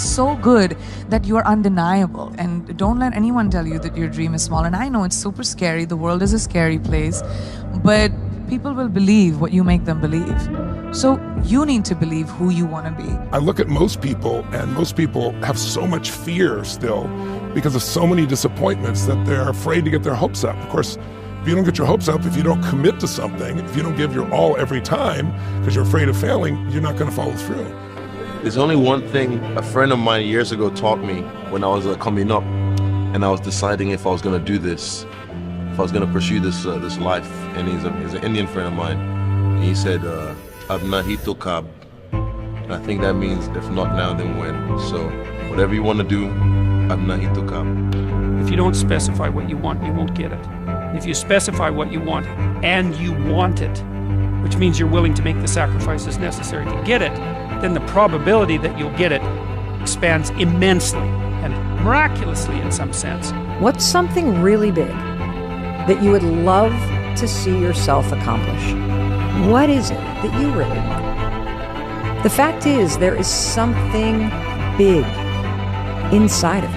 so good that you are undeniable, and don't let anyone tell you that your dream is small. And I know it's super scary, the world is a scary place, but people will believe what you make them believe. So you need to believe who you want to be. I look at most people, and most people have so much fear still because of so many disappointments that they're afraid to get their hopes up. Of course, if you don't get your hopes up, if you don't commit to something, if you don't give your all every time because you're afraid of failing, you're not going to follow through. There's only one thing a friend of mine years ago taught me when I was coming up, and I was deciding if I was going to do this, if I was going to pursue this life. And he's an Indian friend of mine. And he said, "Ab nahi to kab." And I think that means if not now, then when. So whatever you want to do, ab nahi to kab. If you don't specify what you want, you won't get it. If you specify what you want and you want it, which means you're willing to make the sacrifices necessary to get it, then the probability that you'll get it expands immensely and miraculously in some sense. What's something really big that you would love to see yourself accomplish? What is it that you really want? The fact is, there is something big inside of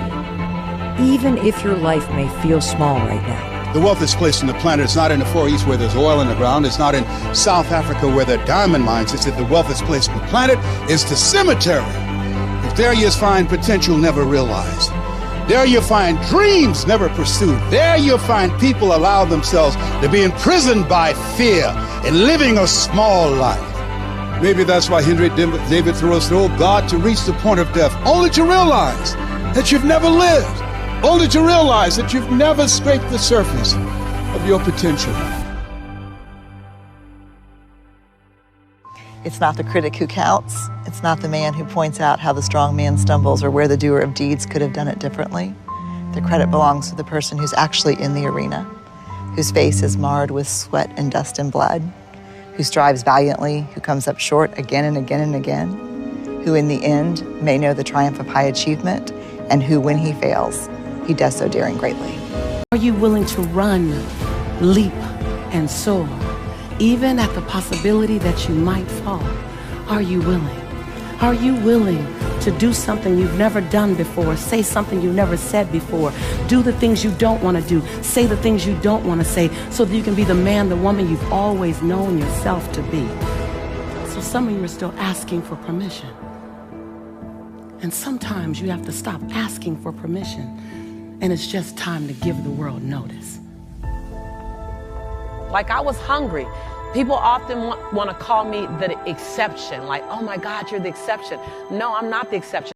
you, even if your life may feel small right now. The wealthiest place on the planet is not in the Far East where there's oil in the ground. It's not in South Africa where there are diamond mines. It's that the wealthiest place on the planet is the cemetery. If there you find potential never realized. There you find dreams never pursued. There you'll find people allow themselves to be imprisoned by fear and living a small life. Maybe that's why Henry David Thoreau said, "Oh God, to reach the point of death, only to realize that you've never lived. Only to realize that you've never scraped the surface of your potential." It's not the critic who counts. It's not the man who points out how the strong man stumbles or where the doer of deeds could have done it differently. The credit belongs to the person who's actually in the arena, whose face is marred with sweat and dust and blood, who strives valiantly, who comes up short again and again and again, who in the end may know the triumph of high achievement, and who, when he fails, he does so daring greatly. Are you willing to run, leap, and soar, even at the possibility that you might fall? Are you willing? Are you willing to do something you've never done before, say something you've never said before, do the things you don't want to do, say the things you don't want to say, so that you can be the man, the woman you've always known yourself to be? So some of you are still asking for permission. And sometimes you have to stop asking for permission, and it's just time to give the world notice. Like, I was hungry. People often want to call me the exception. Like, oh my God, you're the exception. No, I'm not the exception.